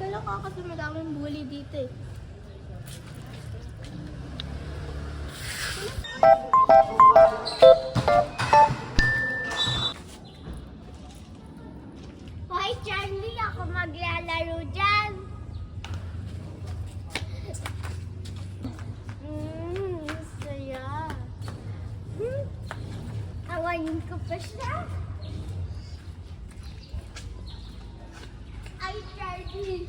lang kasi madaming bully dito eh. Hoy Charlie, ako maglalaro dyan. Saya. Awayin ko pa siya. Ay, Charlie.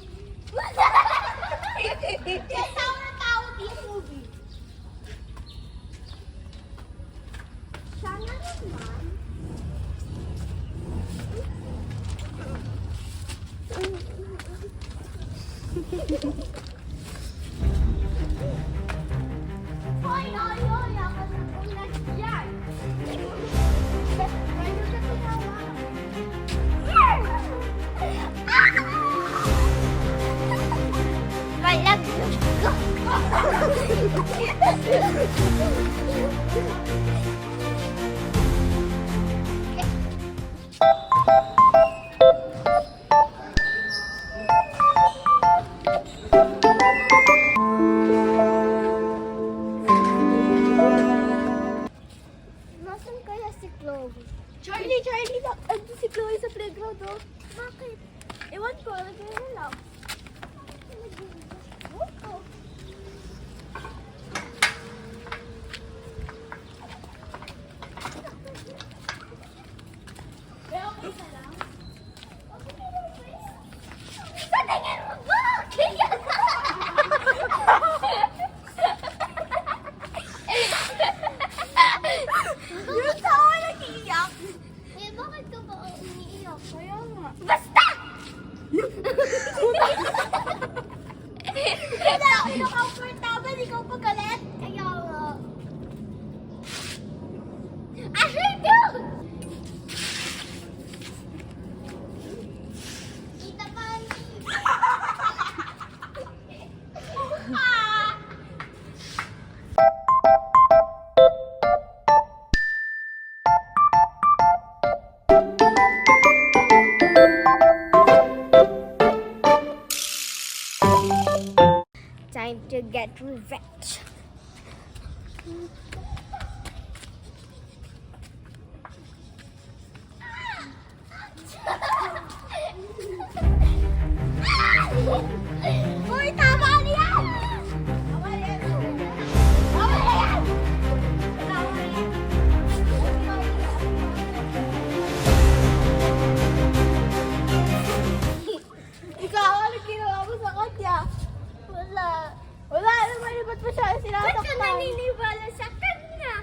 Kasama tawag yung movie. Sana naman. Hoy, hoy, hoy, ako na ulat dyan. Ano ka tumawa? Malag ko. Nasaan kaya si Chloe? Charlie! Ando si Chloe sa playground, oh. Bakit? Ewan ko, nag-relax. Oh. Kaya okay ka lang? Okay ka lang, Chris? Sa tingin mo ba? Yung tawa nag-iiyak. Eh, bakit ka ba umiiyak? Kaya nga. Basta! Kaya ako comfortable, ikaw pa galit. Kaya nga. Aray ko! Tita Pani. Time to get revenge. Uy, tama na yan! Tama na yan! Tama na yan! Tama na yan! Ikaw, ano ginawa mo sa kanya? Wala. Wala naman, ba't pa siya sinasaktan? Ba't ka naniniwala sa kanya?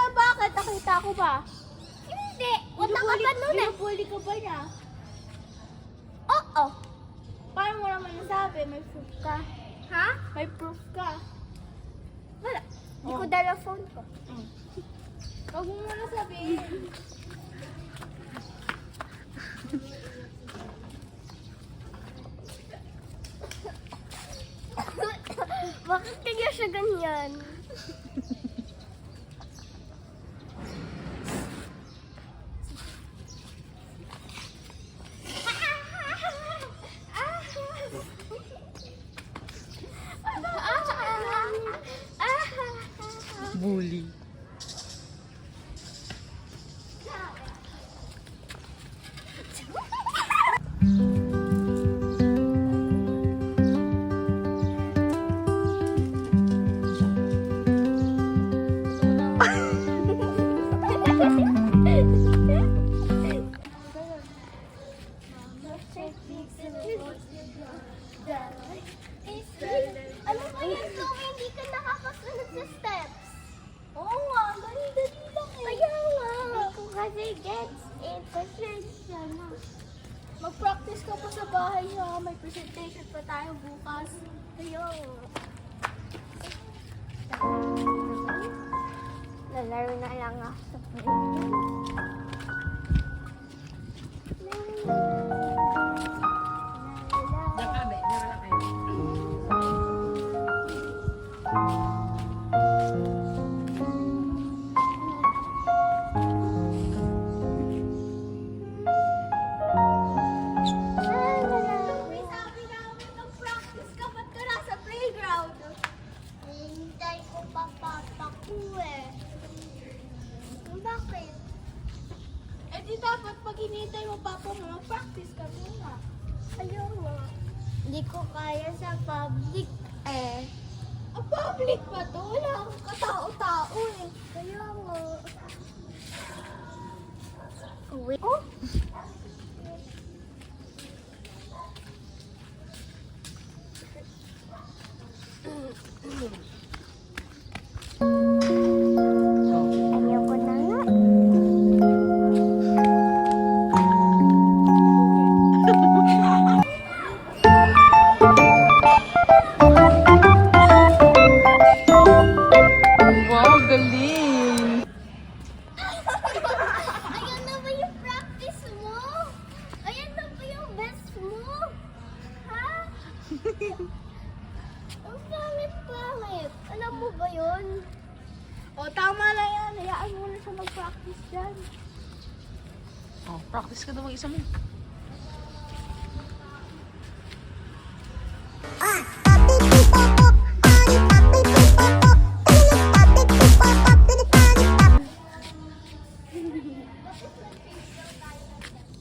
Bakit? Nakita ko ba? Hindi. Wala ka pa nun eh. Binubuli ka ba niya? Oo. Paano mo naman nasabi? May proof ka. Ha? May proof ka. Wala. Hindi ko dala phone ko. Huwag mo muna sabihin. Bakit kaya siya ganyan? Bully. Ano ba yan, Chloe? Hindi ka nakakasunod sa steps. Oo nga, dali-dali lang eh. Kaya nga. Hindi ko kasi gets it. Pasensya na. Mag-practice ka pa sa bahay ha. May presentation pa tayo bukas. Kaya nga. Lalaro na lang ako sa playground. La la la Bakit? Eh di dapat pag hinintay mo papa mo, mag-practice ka muna. Ayaw nga. Hindi ko kaya sa public eh. Ang public ba to? Wala akong katao-tao eh. Kaya nga. Wait. Oh! Ayoko na nga. Wow, galing! Ayan na ba yung practice mo? Ayan na ba yung best mo? Ha? Ang pangit-pangit. Alam mo ba yun? O, tama na yan. Hayaan mo na siya mag-practice dyan. Oh, practice ka daw mag-isa mo.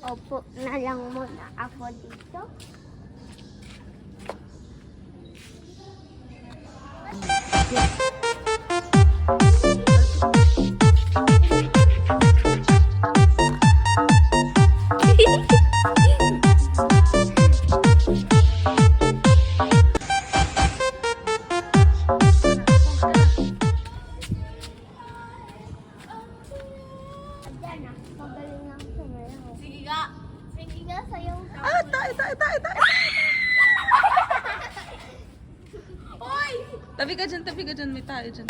Opo na lang muna ako dito. Ayan na, magaling lang sumayaw. Sige nga. Sige nga, sayaw ka. Ah, ita! Oy! Tabi ka dyan, may tayo dyan.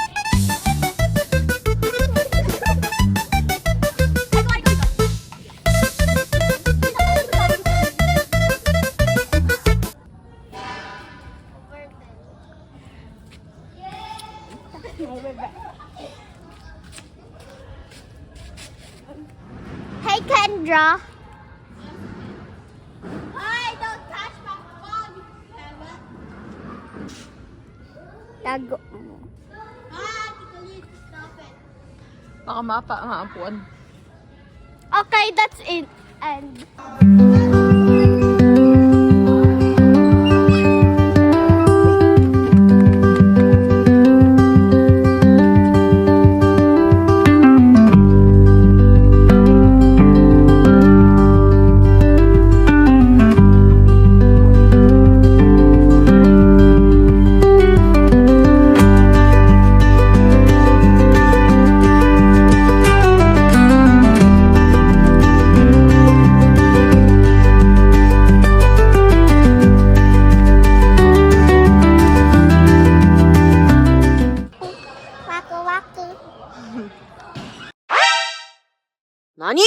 Hey, Kendra. Hey, don't touch my phone, you Tago mo. Stop it. Baka maampuan. Okay, that's it. And waku waku. 何